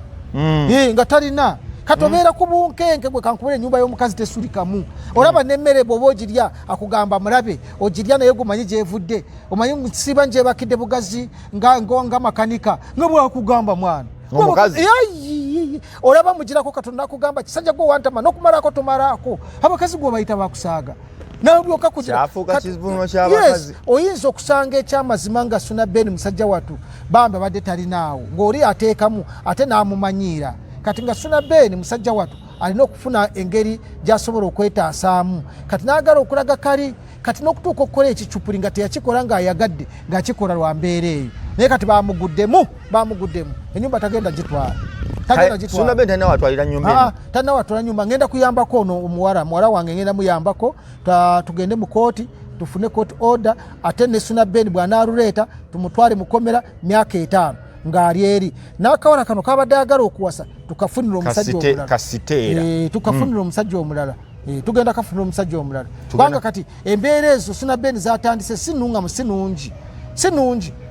nga talina katobeera ku bunkenke bwe kankubira ennyumba y'omukazi tesulikamu olaba n'emmere bw'oba ogirya akugamba mulabe ogirya naye gumanyi gyevudde omanyi siba njebakidde bugazi nga makanika nga bwakugamba mwana olaba mugirako katonda akugamba kisajja gwe wantama n'okumalako tomalaako abakazi gwe bayita bakusaaga oyinza okusanga ekyamazima nga Suna Ben musajja wattu bambi abadde talinaawo ng'oli ateekamu ate n'amumanyiira kati nga Suna Ben musajja wattu alina okufuna engeri gy'asobola okwetaasaamu kati n'agala okulaga kali kati n'okutuuka okukola ekicupuli nga teyakikola ng'ayagadde ng'akikola lwa mbeera eyo naye kati bamuguddemu ennyumba tagenda gitwala Suna Ben talina watwalira nnyumba talina watwala nnyumba ngenda kuyambako ono muwala wange ngenda muyambako tugende mu kooti tufune court order ate ne Suna Ben bw'anaaluleeta tumutwale mukomera myaka 5 ng'ali eri n'akawala kano kabadde agala okuwasa tukafunira omusajja omulala tukafunira omusajja omulala tugenda kafunira omusajja omulala kubanga kati embeera ezo Suna Ben zatandise sinungamu sinungi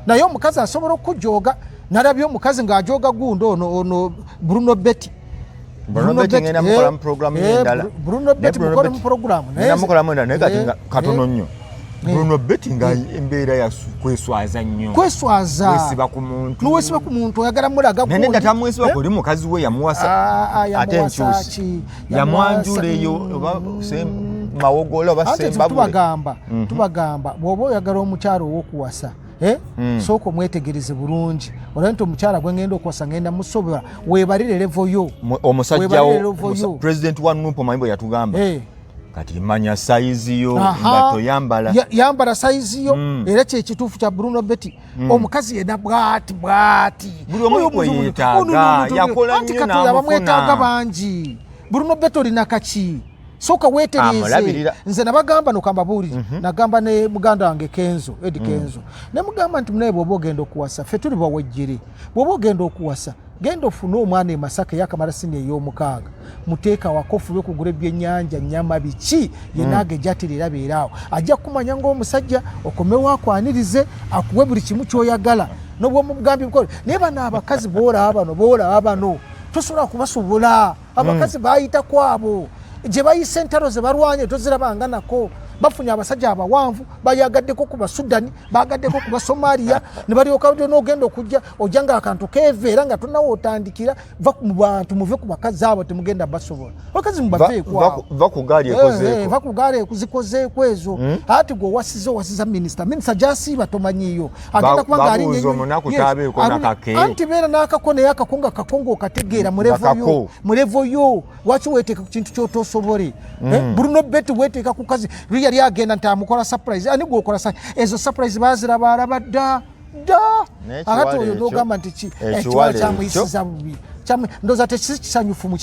naye omukazi asobola okujooga nalabye omukazi ng'ajooga gundi ono Bruno Betty ngenda mukola mu programu endala Bruno Betty mukola mu programu naye kati katono nnyo Bruno Betty nga embeera ya kweswaza nnyo wesiba ku muntu oyagala mulaga naye nga tamwesiba kuli mukazi we yamuwasa ate enkyusi yamwanjuleyo oba mawogola oba tubagamba bw'oba oyagala omukyalo ow'okuwasa sooka omwetegereze bulungi olaba nti omukyala gwe ngenda okuwasa ngenda musobola weebalire levo yo omusajjawo president wa Nupo Mayimbo yatugamba kati manya saizi yo nga yambala saizi yo era kyekituufu kya Bruno Betty omukazi yena bwati buli omu yeetaaga yakola nnyo n'amufuna bangi Bruno Betty olina kaki soka weetereeze nze nabagamba nokambabuulire nagamba ne muganda wange Kenzo Edi Kenzo ne mugamba nti munaye bw'oba ogenda okuwasa ffe tuli bawejjere bw'oba ogenda okuwasa genda ofune omwana emasaka yakamala sini ey'omukaaga muteeka wakofu be kugula ebyennyanja nnyama biki yenaaga ejjatirira beeraawo ajja kumanya ng'omusajja okomewo akwanirize akuwe buli kimu ky'oyagala n'obwomugambye bikole naye bano abakazi boolaba bano tosobola kubasobola abakazi baayita kwabo gye bayise entalo ze balwanye tozirabanga nako bafunye abasajja abawanvu bayagaddeko ku Basudani bagaddeko ku Basomalia ne balyoka n'ogenda okujja ojanga akantu keeveera nga tonawo otandikira va mu bantu muve ku bakazi abo temugenda basobola bakazi mubaveeko va ku gaali ekuzikozeeko ezo ati gwe wasiza minisita gyasiiba tomanyiyo agenda kuba nga ali anti beera n'akako naye akakonga kakonga okategeera mulevo yo waki weeteeka ku kintu kyotosobole Bruno Betty weeteeka ku kazi yali agenda nti amukola surprise ani gwokola ezo surprise baziraba dda akati oyo n'ogamba nti ekiwala kyamuyisiza bubi ndoza tekisanyufu mu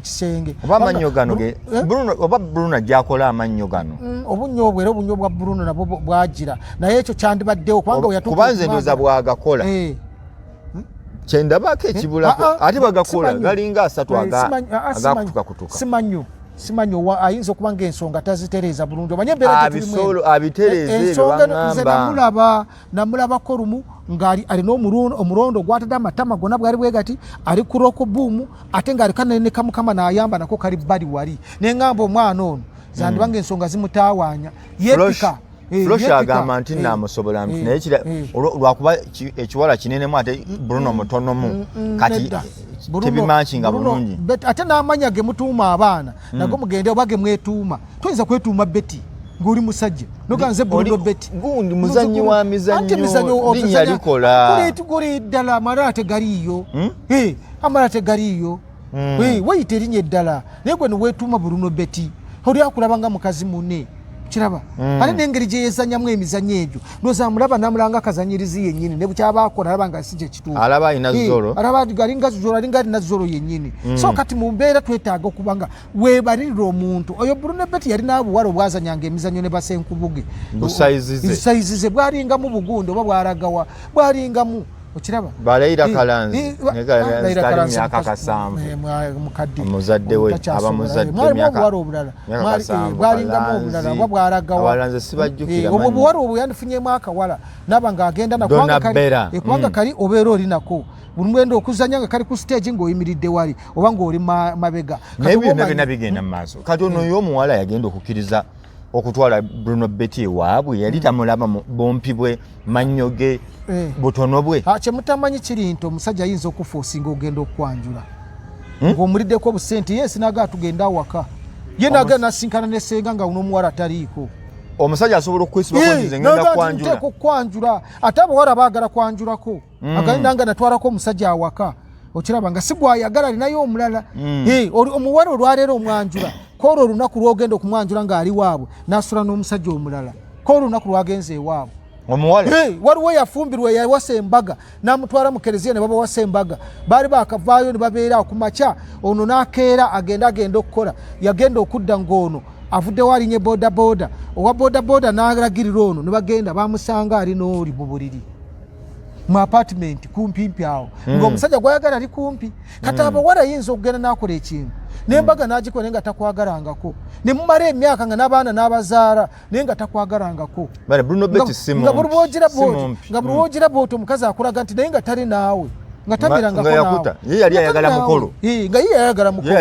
kisenge oba Bruno gyakola amannyo gano obunyobwa era obunyobwa bwa Bruno nabwo bwagira naye ekyo kyandibaddewo kuba nze ndoza bwagakola kyendabako ekibulako ate bagakola galinga asatu agakutukakutuka simanyi ayinza okuba ng'ensonga tazitereeza bulungi omanye ensonga namulabako lumu ng'alina omulondo gwatadde amatama gonna bwali bwe gati ali ku rokobuumu ate ng'aliko ne kamukama n'ayamba nako kali bbali wali neŋŋamba omwana ono zandiba ng'ensonga zimutawaanya yeepika Flosha agamba nti naamusobola naye lwakuba ekiwala kinenemu ate Bruno mutonomu kati tebimankinga bulungi ate n'amanya ge mutuuma abaana nago mugende oba ge mwetuuma toyinza kwetuuma Betty ng'oli musajja noganze Bruno Betty gundi muzannyi wa mizannyo linnya likola guli ddala amala tegaliiyo amala tegaliiyo weyita erinnya eddala naye gwe ne weetuuma Bruno Betty oli akulaba nga mukazi munne kiraba ate n'engeri gye yeezannyamu emizannyo egyo ndowooza mulaba namulanga akazanyirizi yennyini ne bukyabaakona alaba nga si kye kituufu alaba alina zolo alaba alinga zolo alinga alina zolo yennyini so kati mu mbeera twetaaga okuba nga weebalirira omuntu oyo Bruno Betty yalina obuwala obwazanyanga emizannyo ne basenkubuge busayizize bwalingamu bugunde oba bwalagawa bwalingamu okiraba baleira kalanzi nekali myaka kasanvu omuzadde we abamuzadde myaka bwalingamu obulala oba bwalagawa abalanze sibajjukira obwo buwala obwo yandifunyemu akawala naba ng'agenda nakubanga kali obeera olinako buli mwendo okuzanya nga kali ku stage ng'oyimiridde wali oba ng'oli mabega naye byonna byonna bigenda mu maaso kati ono y'omuwala yagenda okukkiriza okutwala Bruno Betty ewaabwe yali tamulaba bompi bwe mannyo ge butono bwe kyemutamanyi kiri nti omusajja ayinza okufa osinga ogenda okwanjula ng'omuliddeko obusente ye sinaga atugenda awaka ye naga nasinkana nesenga nga unomuwala taliiko omusajja asobola okwesibako nti ngenda kwanjula ate abawala baagala kwanjulako agalinda nga natwalako omusajja awaka okiraba nga si gwayagala alinayo omulala omuwala olwaleero omwanjula koolwo olunaku lwogenda okumwanjula ng'ali waabwe n'asula n'omusajja omulala koolwo olunaku lwagenze ewaabwe omuwala waliwo yafumbirwa yawasa embaga n'amutwala mu kereziya ne babawasa embaga baali baakavaayo ne babeera ku makya ono n'akeera agenda okukola yagenda okudda ng'ono avuddewo alinye bodaboda owa bodaboda n'alagirira ono ne bagenda bamusanga ali n'oli mu buliri mu apartment kumpimpi awo ng'omusajja gwayagala ali kumpi kati abawala yinza okugenda n'akola ekintu n'embaga n'agikola naye nga takwagalangako ne mumala emyaka nga n'abaana n'abazaala naye nga takwagalangako nga buli bw'ogira bw'oti omukazi akulaga nti naye nga tali naawe nga tamirangako naawe ye yali ayagala mukolo nga ye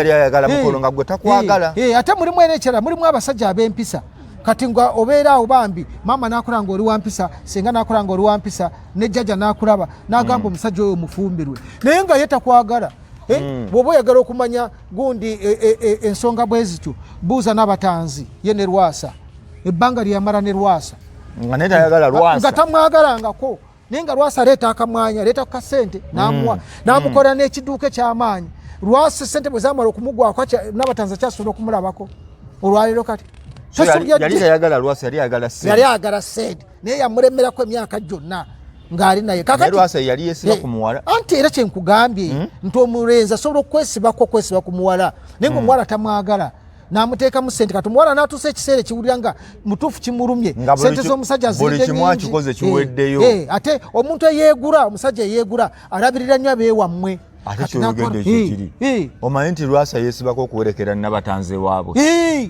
yayagala mukolo nga gwe takwagala ate mulimu enekyala mulimu abasajja ab'empisa kati nga obeera awo bambi maama n'akola nga oli wampisa senga n'akola nga oli wampisa ne jjajja n'akulaba n'agamba omusajja oyo mufumbirwe naye nga ye takwagala bw'oba oyagala okumanya gundi ensonga bwe zityo buuza n'abatanzi ye ne Lwasa ebbanga lyamala ne Lwasa nga tamwagalangako naye nga Lwasa aleeta akamwanya aleeta kasente n'amuwa n'amukola n'ekiduuka eky'amaanyi Lwasa sente bwe zaamala okumugwako n'abatanzi akyasobola okumulabako olwaleero kati yali tayagala Lwasa yali ayagala sente naye yamulemerako emyaka gyonna ng'ali naye Lwasa yali yeesiba ku muwala anti era kyenkugambye nti omulenzi asobola okwesiba ku muwala naye ng'omuwala tamwagala n'amuteekamu sente kati omuwala n'atuusa ekiseera ekiwulira nga mutuufu kimulumye sente z'omusajja zirinde nyingi ate omuntu eyeegula omusajja eyeegula alabirira nnyo abeewammwe ate kyolugendo ekyo kiri omanyi nti Lwasa yeesibako okuwerekera nabatanze waabwe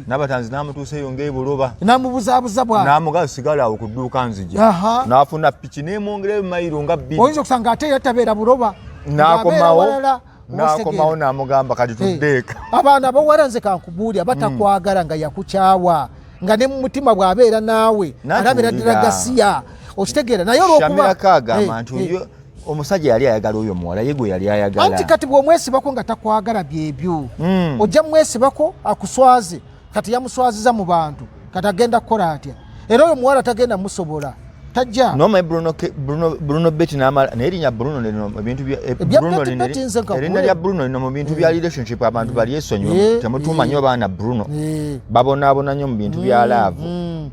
nabatanze n'amutuuseyo ng'ebuloba n'amubuzaabuza bwa n'amugaa sigala awo ku dduuka nzija n'afuna piki n'emwongerayo mayiro nga bbiri oyinza okusanga ate yatabeera buloba n'akomawo n'amugamba kati tuddeeka abaana abawala nze kankubuulya batakwagala nga yakukyawa nga ne mu mutima bw'abeera naawe alabira ddala gasiya okitegeera naye olwokubaShamirako agamba nti omusajja yali ayagala oyo muwala ye gwe yali ayagala anti kati bw'omwesibako nga takwagala byebyo ojja mwesibako akuswaze kati yamuswaziza mu bantu kati agenda kukola atya era oyo muwala tagenda musobola tajja nomaye Bruno Betty n'amala naye erinnya Bruno lino mu bintu erinnya lya Bruno lino mu bintu bya relationship abantu bali esonyiwe temutuuma nnyo baana Bruno babonaabona nnyo mu bintu bya laavu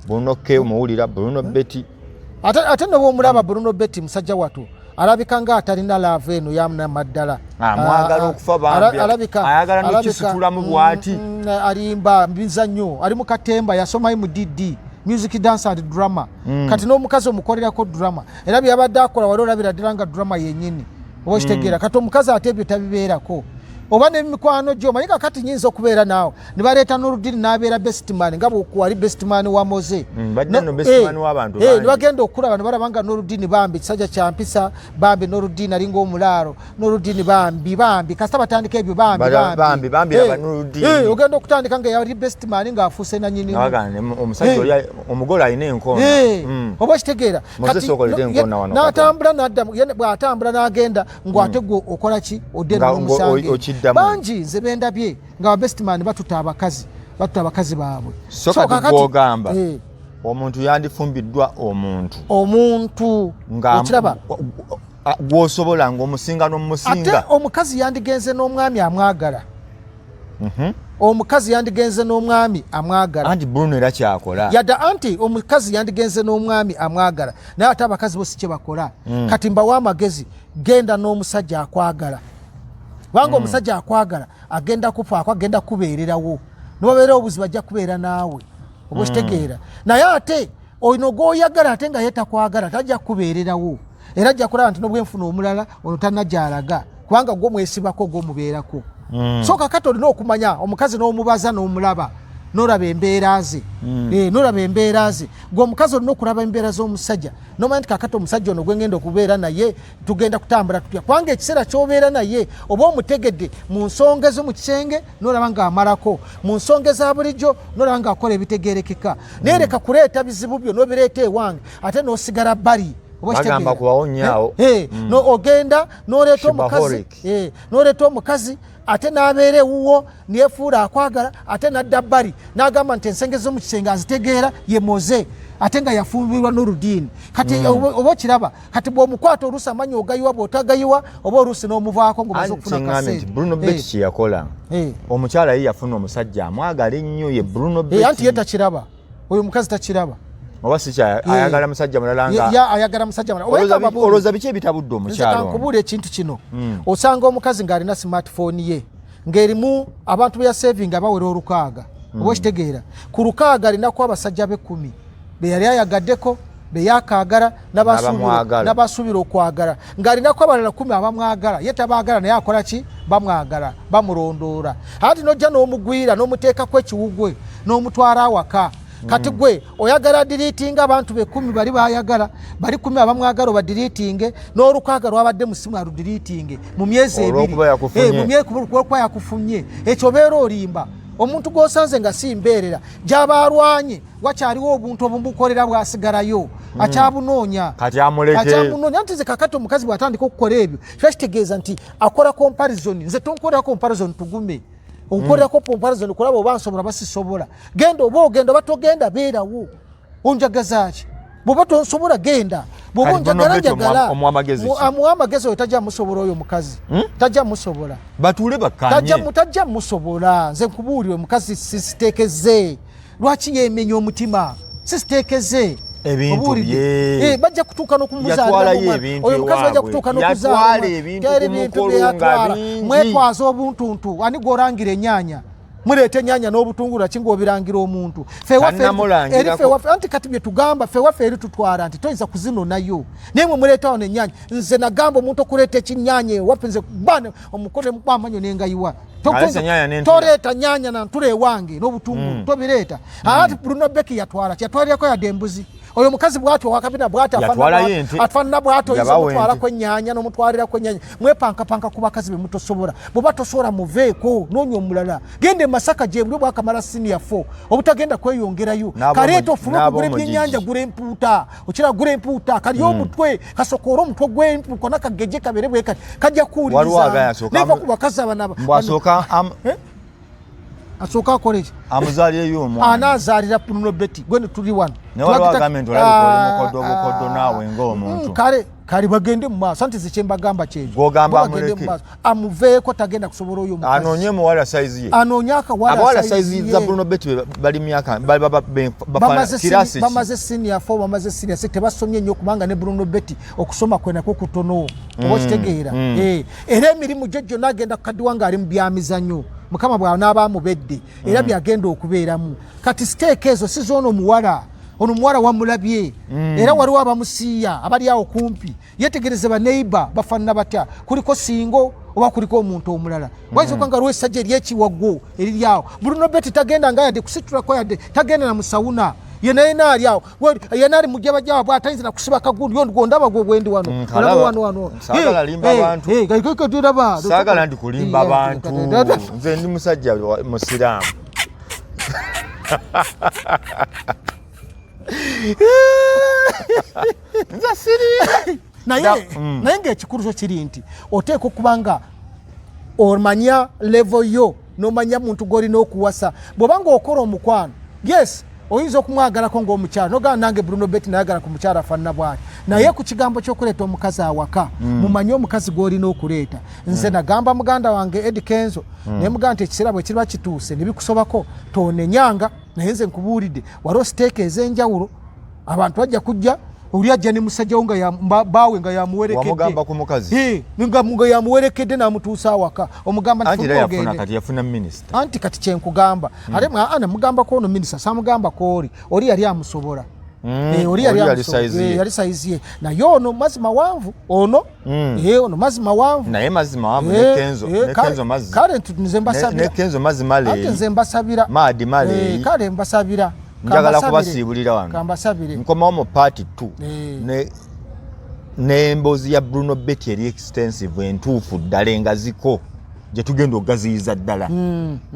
Bruno K omuwulira Bruno Betty ate ne bw'omulaba Bruno Betty musajja watu alabika nga atalina laavu eno yamnamaddala mwagala okufa bambi ayagala n'okisitulamu bw'ati alimba mizannyo ali mu katemba yasomayo mu DD music dance and drama kati n'omukazi omukolerako drama era byabadde akola wali olabira ddala nga drama yennyini oba okitegeera kati omukazi ate ebyo tabibeerako oba n'emikwano gyo omanyi kakati nyinza okubeera naawe ne baleeta n'oludini n'abeera bestman nga bwali bestman wa Moze ne bagenda okulaba ne balaba nga n'oludini bambi kisajja kyampisa bambi n'oludini alinga omulaalo n'oludini bambi kasita batandika ebyo bambi ogenda okutandika nga yali bestman ng'afuuse nanyini omugole alina enkoona oba okitegeera n'atambula n'addamu bw'atambula n'agenda ng'ate gwe okola ki odde n'omusange bangi nze bendabye nga bestman batuta abakazi baabwe so kati gwogamba omuntu yandifumbiddwa omuntu okiraba gwosobola ng'omusinga n'omusinga ate omukazi yandigenze n'omwami amwagala omukazi yandigenze n'omwami amwagala anti Bruno era kyakola yadda anti omukazi yandigenze n'omwami amwagala naye ate abakazi bose kye bakola kati mbawa amagezi genda n'omusajja akwagala kubanga omusajja akwagala agenda kufaako agenda kubeererawo nobabeera obuzibu ajja kubeera naawe oba okitegeera naye ate ono gw'oyagala ate nga yetakwagala tajja kubeererawo era ajja kulaba nti nobwenfuna omulala ono tanajjalaga kubanga gw'omwesibako gw'omubeerako so kakati olina okumanya omukazi n'omubaza n'omulaba n'olaba embeera ze n'olaba embeera ze gw'omukazi olina okulaba embeera z'omusajja nomanya nti kakati omusajja ono gwengenda okubeera naye tugenda kutambula tutya kubanga ekiseera ky'obeera naye oba omutegedde mu nsonga ez'omu kisenge n'olaba ng'amalako mu nsonga eza bulijjo n'olaba ng'akola ebitegeerekeka naye leka kuleeta bizibu byo n'obireeta ewange ate n'osigala bbali bagamba kuwawonyaawo ogenda n'oleeta omukazi ate n'abeera ewuwo nefuula akwagala ate n'adda bbali n'agamba nti ensenge z'omu kisenge azitegeera ye moze ate nga yafumbirwa n'oludiini kati oba okiraba kati bw'omukwata oluusi amanyi ogayiwa bw'otagayiwa oba oluusi n'omuvaako ngomaze okufuna kaseera Bruno Betty kye yakola omukyala ye yafuna omusajja amwagala ennyo ye Bruno Betty anti ye takiraba oyo omukazi takiraba oba sikya ayagala musajja mulala nga ayagala musajja mulala olowooza biki ebitabudde omukyalo nkubuula ekintu kino osanga omukazi ng'alina smartphone ye ng'erimu abantu be yasevinga abawera 600 oba okitegeera ku 600 alinaku abasajja be10 be yali ayagaddeko be yakaagala n'abasuubira okwagala ng'alinako abalala 10 abamwagala ye tabaagala naye akola ki bamwagala bamulondoola ati n'ojja n'omugwira n'omuteekako ekiwugwe n'omutwala awaka kati gwe oyagala deletinga abantu be10 bali bayagala bali 10 abamwagala obadeletinge n'olukaaga lwabadde musimu aludeletinge mu myezi 2 mu myezi kuba yakufunye ekyo obeera olimba omuntu gw'osanze nga si mbeerera gy'aba alwanye wakyaliwo obuntu obumukolera bwasigalayo akyabunoonya nti ze kakati omukazi bw'atandika okukola ebyo kiba kitegeeza nti akola comparison nze tonkolera comparison tugume onkolera ko comparison kulaba oba nsobola basisobola genda oba ogenda oba togenda beerawo onjagaza ki bw'oba tonsobola genda bw'oba onjagala njagala amuwa amagezi oyo tajja musobola oyo omukazi tajja musobola batuule bakkanye tajja musobola nze nkubuulire omukazi sisiteekeze lwaki yeemenya omutima sisiteekeze ebintu bye bajja kutuuka n'okumuzaala oyo mukazi bajja kutuuka n'okuzaala ebintu byeyatwala mwetwaza obuntuntu ani gworangira ennyaanya muleeta ennyaanya n'obutungulu ki ng'obirangira omuntu anti kati bye tugamba ffe waffe eri tutwala nti toyinza kuzinonayo naye mwe muleetawo n'ennyaanya nze nagamba omuntu okuleeta ekinnyaanya ewaffe nze bane omukole mukwamanyo nengayiwa toleeta nnyaanya nantula ewange n'obutungulu tobireeta ati Bruno Betty yatwala kyatwalirako yadde embuzi oyo mukazi bwatyo wakabina bwatyo afaanana bwatyo oyinza omutwalako ennyaanya n'omutwalirako ennyaanya mwepankapanka ku bakazi be mutosobola bw'oba tosobola muveeko noonya omulala genda Masaka gye buli bwakamala senior 4 obutagenda kweyongerayo kaleeta ofune okugula ebyennyanja gula empuuta okira gula empuuta kali omutwe kasokoora omutwe gw'empu kona kageje kabere bwe kati kajja kuwuliriza neva ku bakazi abanaba asooka akoleki amuzaalirayo omwana anaazaalira Bruno Betty gwe tuli wano obukoddo naawe ng'omuntu kale bagende mu maaso anti zekyembagamba kyegende amuveeko tagenda kusobola oyo omukazi anoonye muwala saizi ye anoonya akawala saizi za Bruno Betty bali myaka bamaze senior 4 bamaze senior 6 tebasomye nnyo kubanga ne Bruno Betty okusoma kwe nakwo kutono oba kitegeera era emirimu gye gyonna agenda kukaddiwa ng'ali mu byamizannyo mukama bw'anaaba amubedde era byagenda okubeeramu kati siteeka ezo si z'ono omuwala ono muwala wamulabye era waliwo abamusiiya abali awo kumpi yetegereze baneiba bafaanana batya kuliko singo oba kuliko omuntu omulala wayinza okubanga waliwo essajja ery'ekiwaggo eriri awo Bruno Betty tagenda nga yadde kusitulako yadde tagenda na musawuna yenaye naali awo yena ali mujja bajja wabwe atayinza na kusiba kagundu yondi gondaba gwe bwendi wano saagala limba bantu saagala ndi kulimba bantu nze ndi musajja musiraamu nza siri naye ng'ekikulu kyo kiri nti oteeka okubanga omanya level yo n'omanya muntu gw'olina okuwasa bw'obanga okola omukwano yes oyinza okumwagalako ng'omukyala nogaa nange Bruno Betty nayagala ku mukyala afaanana bw'ati naye ku kigambo ky'okuleeta omukazi awaka mumanye omukazi gw'olina okuleeta nze nagamba muganda wange Eddie Kenzo naye muganda nti ekiseera bwe kiba kituuse ne bikusobako toonenyanga naye nze nkubuulidde waliwo siteeka ez'enjawulo abantu bajja kujja oli ajja ne musajja wo nga baawe nga yamuwerekedde wamugamba ku mukazi nga yamuwerekedde n'amutuusa awaka omugamba kati yafuna minisita anti kati kyenkugamba ate ana mugamba ko ono minisita samugamba ko oli yali amusobola oli yali saizi ye naye ono mazima wanvu ono mazima wanvu naye mazima wanvu nekenzo mazzi kale nze mbasabira nekenzo mazzi male ate nze mbasabira maadi male kale mbasabira njagala kubasiibulira wano kambasabire nkomawo mu paati 2 n'emboozi ya Bruno Betty eri extensive entuufu ddala engaziko gye tugenda okugaziyiza ddala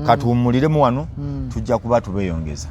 katuwummuliremu wano tujja kuba tubeeyongeza